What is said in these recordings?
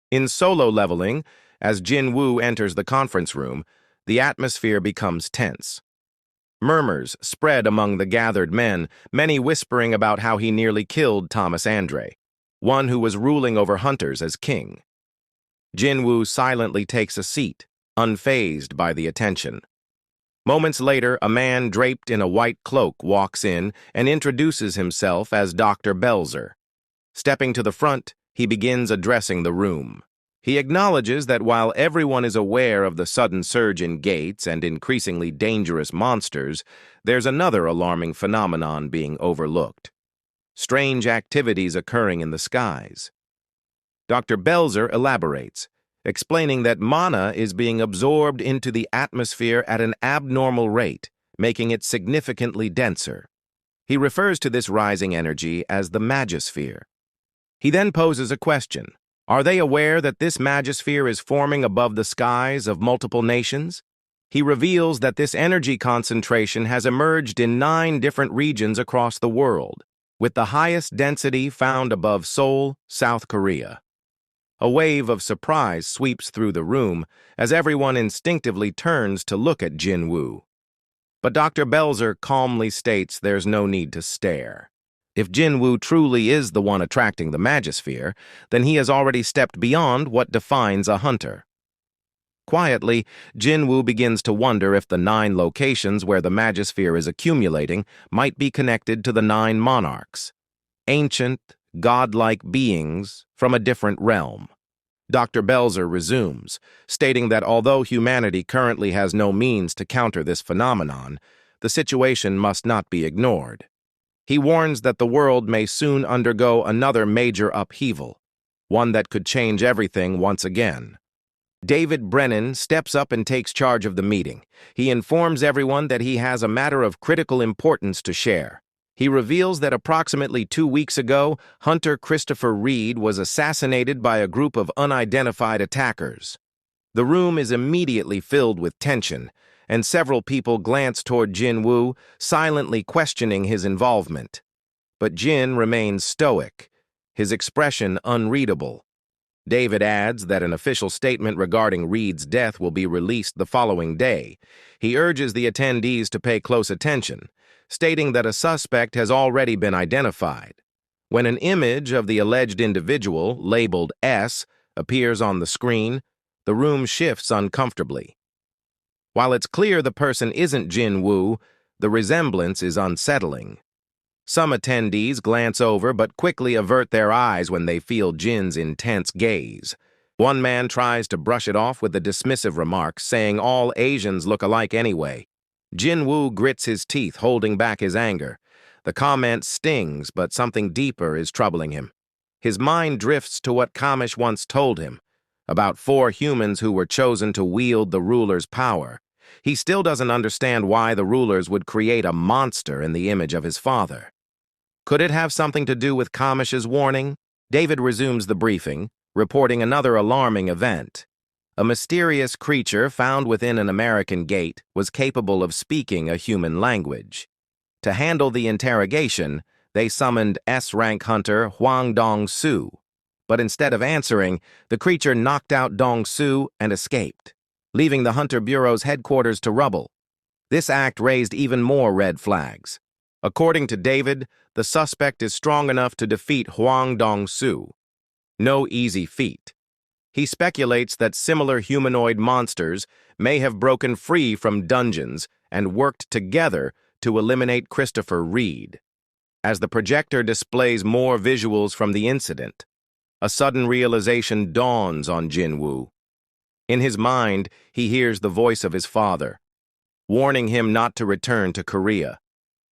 In solo leveling, as Jinwoo enters the conference room, the atmosphere becomes tense. Murmurs spread among the gathered men, many whispering about how he nearly killed Thomas Andre, one who was ruling over hunters as king. Jinwoo silently takes a seat, unfazed by the attention. Moments later, a man draped in a white cloak walks in and introduces himself as Dr. Belzer. Stepping to the front, he begins addressing the room. He acknowledges that while everyone is aware of the sudden surge in gates and increasingly dangerous monsters, there's another alarming phenomenon being overlooked. Strange activities occurring in the skies. Dr. Belzer elaborates, explaining that mana is being absorbed into the atmosphere at an abnormal rate, making it significantly denser. He refers to this rising energy as the magisphere. He then poses a question. Are they aware that this magisphere is forming above the skies of multiple nations? He reveals that this energy concentration has emerged in 9 different regions across the world, with the highest density found above Seoul, South Korea. A wave of surprise sweeps through the room as everyone instinctively turns to look at Jinwoo. But Dr. Belzer calmly states there's no need to stare. If Jinwoo truly is the one attracting the magisphere, then he has already stepped beyond what defines a hunter. Quietly, Jinwoo begins to wonder if the 9 locations where the magisphere is accumulating might be connected to the 9 monarchs, ancient, godlike beings from a different realm. Dr. Belzer resumes, stating that although humanity currently has no means to counter this phenomenon, the situation must not be ignored. He warns that the world may soon undergo another major upheaval, one that could change everything once again. David Brennan steps up and takes charge of the meeting. He informs everyone that he has a matter of critical importance to share. He reveals that approximately 2 weeks ago, Hunter Christopher Reed was assassinated by a group of unidentified attackers. The room is immediately filled with tension, and several people glance toward Jinwoo, silently questioning his involvement. But Jin remains stoic, his expression unreadable. David adds that an official statement regarding Reed's death will be released the following day. He urges the attendees to pay close attention, stating that a suspect has already been identified. When an image of the alleged individual, labeled S, appears on the screen, the room shifts uncomfortably. While it's clear the person isn't Jinwoo, the resemblance is unsettling. Some attendees glance over but quickly avert their eyes when they feel Jin's intense gaze. One man tries to brush it off with a dismissive remark, saying all Asians look alike anyway. Jinwoo grits his teeth, holding back his anger. The comment stings, but something deeper is troubling him. His mind drifts to what Kamish once told him, about 4 humans who were chosen to wield the ruler's power. He still doesn't understand why the rulers would create a monster in the image of his father. Could it have something to do with Kamish's warning? David resumes the briefing, reporting another alarming event. A mysterious creature found within an American gate was capable of speaking a human language. To handle the interrogation, they summoned S-rank hunter Hwang Dong-soo. But instead of answering, the creature knocked out Dong-soo and escaped, leaving the Hunter Bureau's headquarters to rubble. This act raised even more red flags. According to David, the suspect is strong enough to defeat Hwang Dong-soo. No easy feat. He speculates that similar humanoid monsters may have broken free from dungeons and worked together to eliminate Christopher Reed. As the projector displays more visuals from the incident, a sudden realization dawns on Jinwoo. In his mind, he hears the voice of his father, warning him not to return to Korea.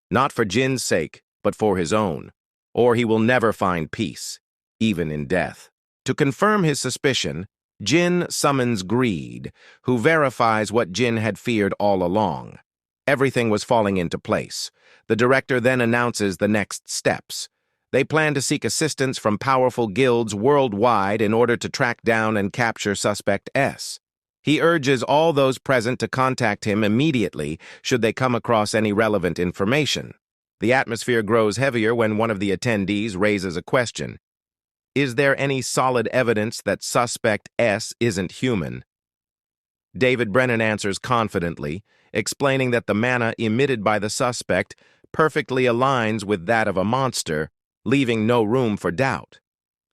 Not for Jin's sake, but for his own, or he will never find peace, even in death. To confirm his suspicion, Jin summons Greed, who verifies what Jin had feared all along. Everything was falling into place. The director then announces the next steps. They plan to seek assistance from powerful guilds worldwide in order to track down and capture Suspect S. He urges all those present to contact him immediately should they come across any relevant information. The atmosphere grows heavier when one of the attendees raises a question. Is there any solid evidence that suspect S isn't human? David Brennan answers confidently, explaining that the mana emitted by the suspect perfectly aligns with that of a monster, leaving no room for doubt.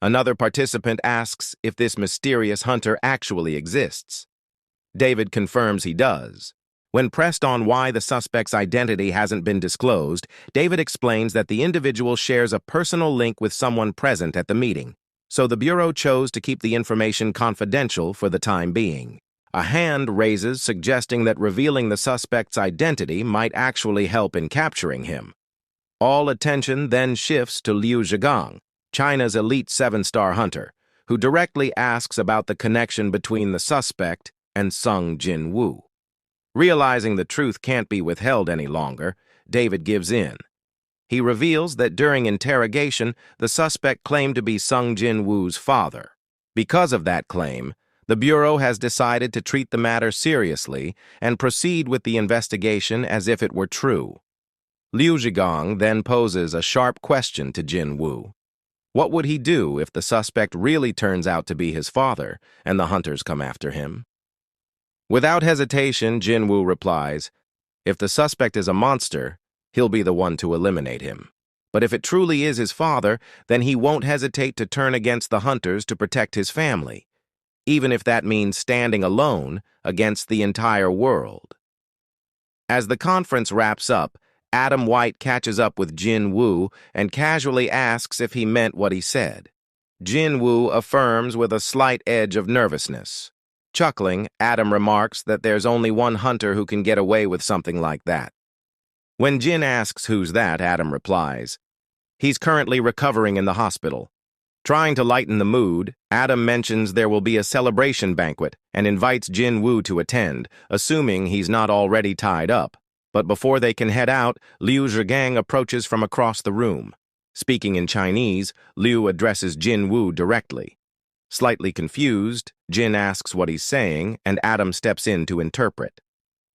Another participant asks if this mysterious hunter actually exists. David confirms he does. When pressed on why the suspect's identity hasn't been disclosed, David explains that the individual shares a personal link with someone present at the meeting, so the Bureau chose to keep the information confidential for the time being. A hand raises, suggesting that revealing the suspect's identity might actually help in capturing him. All attention then shifts to Liu Zhigang, China's elite 7-star hunter, who directly asks about the connection between the suspect and Sung Jinwoo. Realizing the truth can't be withheld any longer, David gives in. He reveals that during interrogation, the suspect claimed to be Sung Jinwoo's father. Because of that claim, the Bureau has decided to treat the matter seriously and proceed with the investigation as if it were true. Liu Zhigang then poses a sharp question to Jinwoo. What would he do if the suspect really turns out to be his father and the hunters come after him? Without hesitation, Jinwoo replies, if the suspect is a monster, he'll be the one to eliminate him. But if it truly is his father, then he won't hesitate to turn against the hunters to protect his family, even if that means standing alone against the entire world. As the conference wraps up, Adam White catches up with Jinwoo and casually asks if he meant what he said. Jinwoo affirms with a slight edge of nervousness. Chuckling, Adam remarks that there's only one hunter who can get away with something like that. When Jin asks who's that, Adam replies, he's currently recovering in the hospital. Trying to lighten the mood, Adam mentions there will be a celebration banquet and invites Jinwoo to attend, assuming he's not already tied up. But before they can head out, Liu Zhigang approaches from across the room. Speaking in Chinese, Liu addresses Jinwoo directly. Slightly confused, Jin asks what he's saying, and Adam steps in to interpret.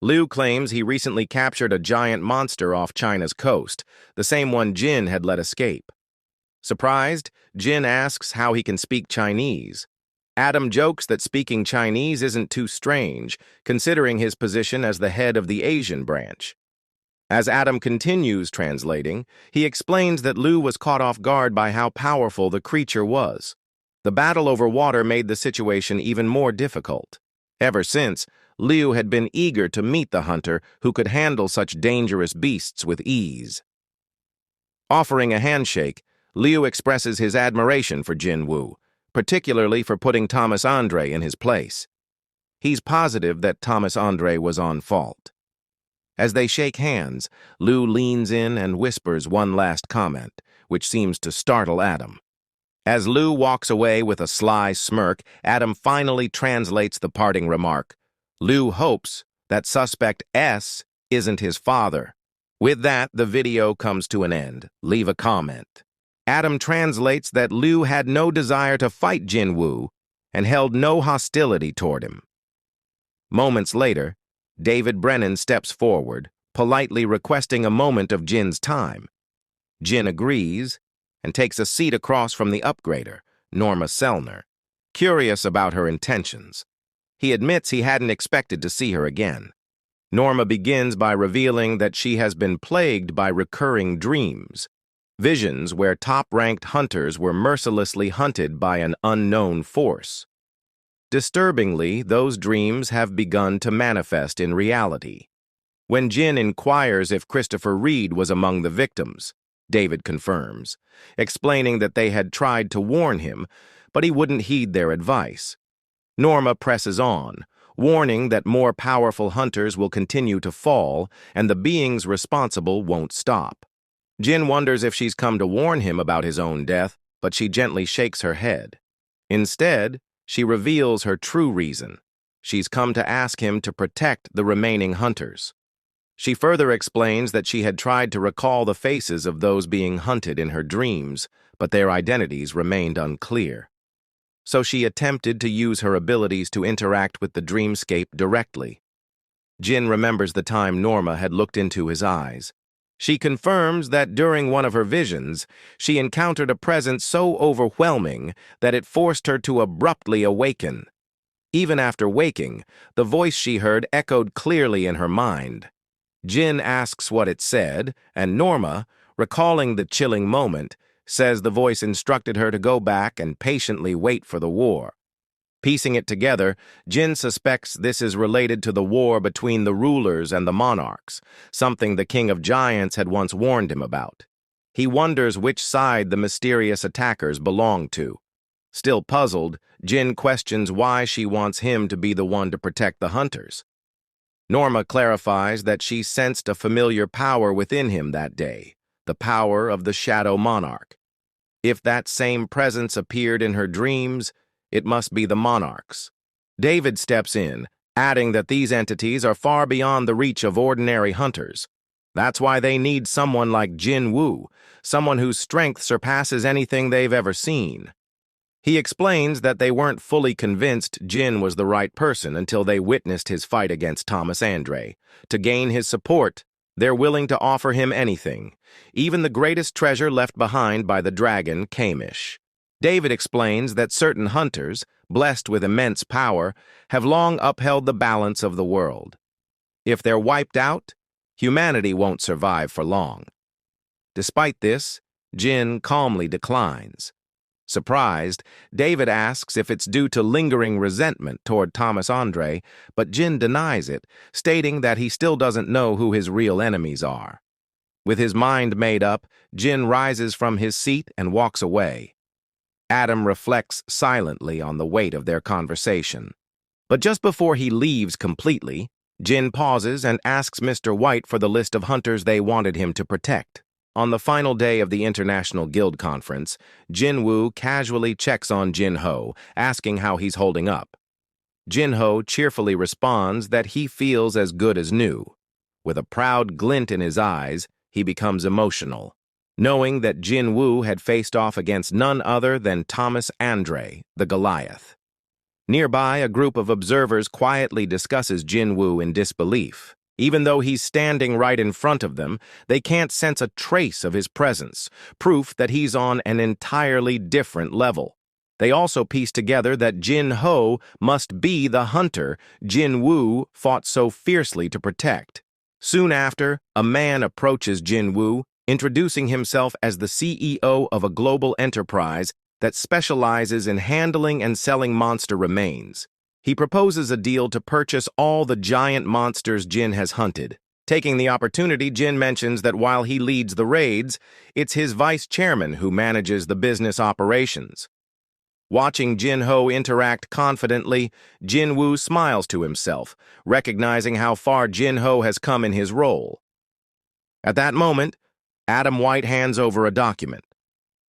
Liu claims he recently captured a giant monster off China's coast, the same one Jin had let escape. Surprised, Jin asks how he can speak Chinese. Adam jokes that speaking Chinese isn't too strange, considering his position as the head of the Asian branch. As Adam continues translating, he explains that Liu was caught off guard by how powerful the creature was. The battle over water made the situation even more difficult. Ever since, Liu had been eager to meet the hunter who could handle such dangerous beasts with ease. Offering a handshake, Liu expresses his admiration for Jinwoo, particularly for putting Thomas Andre in his place. He's positive that Thomas Andre was on fault. As they shake hands, Liu leans in and whispers one last comment, which seems to startle Adam. As Liu walks away with a sly smirk, Adam finally translates the parting remark. Liu hopes that suspect S isn't his father. With that, the video comes to an end. Leave a comment. Adam translates that Liu had no desire to fight Jinwoo and held no hostility toward him. Moments later, David Brennan steps forward, politely requesting a moment of Jin's time. Jin agrees and takes a seat across from the upgrader, Norma Selner, curious about her intentions. He admits he hadn't expected to see her again. Norma begins by revealing that she has been plagued by recurring dreams, visions where top-ranked hunters were mercilessly hunted by an unknown force. Disturbingly, those dreams have begun to manifest in reality. When Jin inquires if Christopher Reed was among the victims, David confirms, explaining that they had tried to warn him, but he wouldn't heed their advice. Norma presses on, warning that more powerful hunters will continue to fall and the beings responsible won't stop. Jin wonders if she's come to warn him about his own death, but she gently shakes her head. Instead, she reveals her true reason. She's come to ask him to protect the remaining hunters. She further explains that she had tried to recall the faces of those being hunted in her dreams, but their identities remained unclear. So she attempted to use her abilities to interact with the dreamscape directly. Jin remembers the time Norma had looked into his eyes. She confirms that during one of her visions, she encountered a presence so overwhelming that it forced her to abruptly awaken. Even after waking, the voice she heard echoed clearly in her mind. Jin asks what it said, and Norma, recalling the chilling moment, says the voice instructed her to go back and patiently wait for the war. Piecing it together, Jin suspects this is related to the war between the rulers and the monarchs, something the King of Giants had once warned him about. He wonders which side the mysterious attackers belong to. Still puzzled, Jin questions why she wants him to be the one to protect the hunters. Norma clarifies that she sensed a familiar power within him that day, the power of the Shadow Monarch. If that same presence appeared in her dreams, it must be the monarchs. David steps in, adding that these entities are far beyond the reach of ordinary hunters. That's why they need someone like Jinwoo, someone whose strength surpasses anything they've ever seen. He explains that they weren't fully convinced Jin was the right person until they witnessed his fight against Thomas Andre. To gain his support, they're willing to offer him anything, even the greatest treasure left behind by the dragon Kamish. David explains that certain hunters, blessed with immense power, have long upheld the balance of the world. If they're wiped out, humanity won't survive for long. Despite this, Jin calmly declines. Surprised, David asks if it's due to lingering resentment toward Thomas Andre, but Jin denies it, stating that he still doesn't know who his real enemies are. With his mind made up, Jin rises from his seat and walks away. Adam reflects silently on the weight of their conversation. But just before he leaves completely, Jin pauses and asks Mr. White for the list of hunters they wanted him to protect. On the final day of the International Guild Conference, Jinwoo casually checks on Jin-ho, asking how he's holding up. Jin-ho cheerfully responds that he feels as good as new. With a proud glint in his eyes, he becomes emotional, knowing that Jinwoo had faced off against none other than Thomas Andre, the Goliath. Nearby, a group of observers quietly discusses Jinwoo in disbelief. Even though he's standing right in front of them, they can't sense a trace of his presence, proof that he's on an entirely different level. They also piece together that Jin-ho must be the hunter Jinwoo fought so fiercely to protect. Soon after, a man approaches Jinwoo, introducing himself as the CEO of a global enterprise that specializes in handling and selling monster remains. He proposes a deal to purchase all the giant monsters Jin has hunted. Taking the opportunity, Jin mentions that while he leads the raids, it's his vice chairman who manages the business operations. Watching Jin-ho interact confidently, Jinwoo smiles to himself, recognizing how far Jin-ho has come in his role. At that moment, Adam White hands over a document.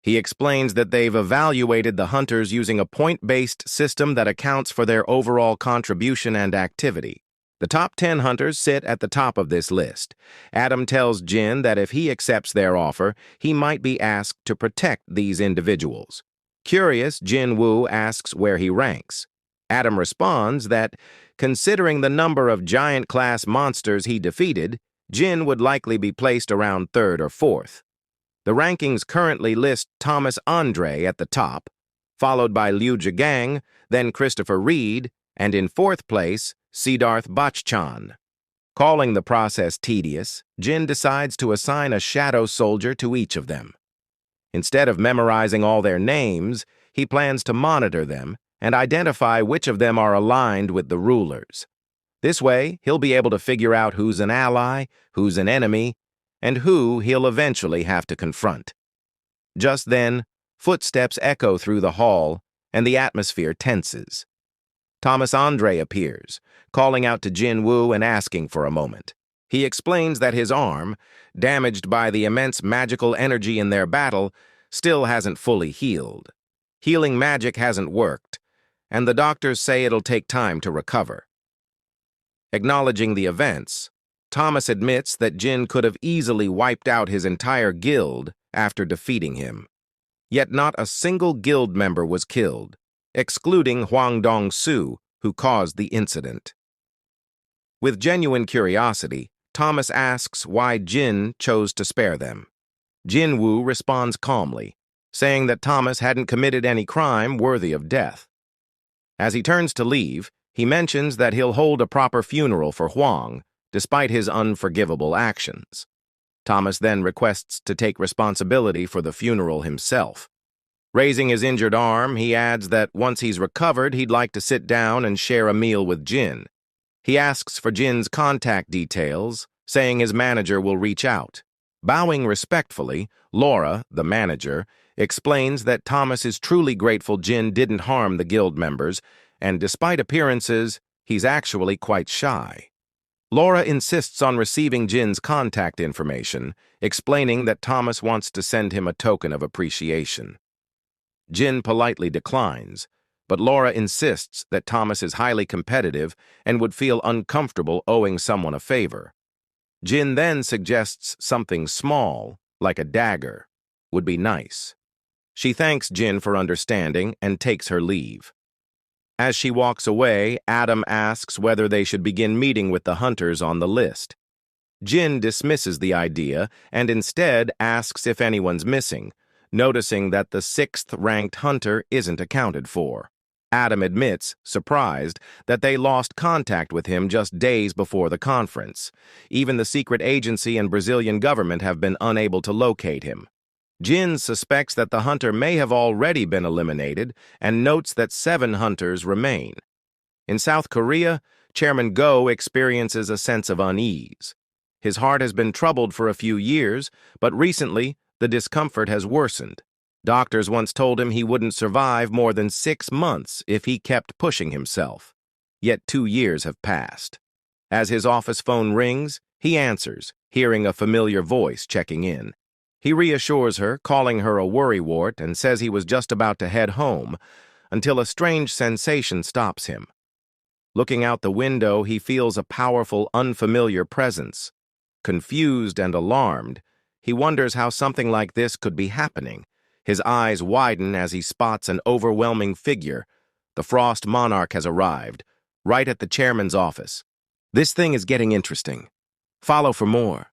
He explains that they've evaluated the hunters using a point-based system that accounts for their overall contribution and activity. The top 10 hunters sit at the top of this list. Adam tells Jin that if he accepts their offer, he might be asked to protect these individuals. Curious, Jinwoo asks where he ranks. Adam responds that, considering the number of giant-class monsters he defeated, Jin would likely be placed around 3rd or 4th. The rankings currently list Thomas Andre at the top, followed by Liu Zhigang, then Christopher Reed, and in 4th place, Siddharth Bachchan. Calling the process tedious, Jin decides to assign a shadow soldier to each of them. Instead of memorizing all their names, he plans to monitor them and identify which of them are aligned with the rulers. This way, he'll be able to figure out who's an ally, who's an enemy, and who he'll eventually have to confront. Just then, footsteps echo through the hall, and the atmosphere tenses. Thomas Andre appears, calling out to Jinwoo and asking for a moment. He explains that his arm, damaged by the immense magical energy in their battle, still hasn't fully healed. Healing magic hasn't worked, and the doctors say it'll take time to recover. Acknowledging the events, Thomas admits that Jin could have easily wiped out his entire guild after defeating him. Yet not a single guild member was killed, excluding Huang Dong-su, who caused the incident. With genuine curiosity, Thomas asks why Jin chose to spare them. Jinwoo responds calmly, saying that Thomas hadn't committed any crime worthy of death. As he turns to leave, he mentions that he'll hold a proper funeral for Huang, despite his unforgivable actions. Thomas then requests to take responsibility for the funeral himself. Raising his injured arm, he adds that once he's recovered, he'd like to sit down and share a meal with Jin. He asks for Jin's contact details, saying his manager will reach out. Bowing respectfully, Laura, the manager, explains that Thomas is truly grateful Jin didn't harm the guild members, and despite appearances, he's actually quite shy. Laura insists on receiving Jin's contact information, explaining that Thomas wants to send him a token of appreciation. Jin politely declines, but Laura insists that Thomas is highly competitive and would feel uncomfortable owing someone a favor. Jin then suggests something small, like a dagger, would be nice. She thanks Jin for understanding and takes her leave. As she walks away, Adam asks whether they should begin meeting with the hunters on the list. Jin dismisses the idea and instead asks if anyone's missing, noticing that the 6th-ranked hunter isn't accounted for. Adam admits, surprised, that they lost contact with him just days before the conference. Even the secret agency and Brazilian government have been unable to locate him. Jin suspects that the hunter may have already been eliminated and notes that 7 hunters remain. In South Korea, Chairman Go experiences a sense of unease. His heart has been troubled for a few years, but recently the discomfort has worsened. Doctors once told him he wouldn't survive more than 6 months if he kept pushing himself. Yet 2 years have passed. As his office phone rings, he answers, hearing a familiar voice checking in. He reassures her, calling her a worrywart, and says he was just about to head home, until a strange sensation stops him. Looking out the window, he feels a powerful, unfamiliar presence. Confused and alarmed, he wonders how something like this could be happening. His eyes widen as he spots an overwhelming figure. The Frost Monarch has arrived, right at the chairman's office. This thing is getting interesting. Follow for more.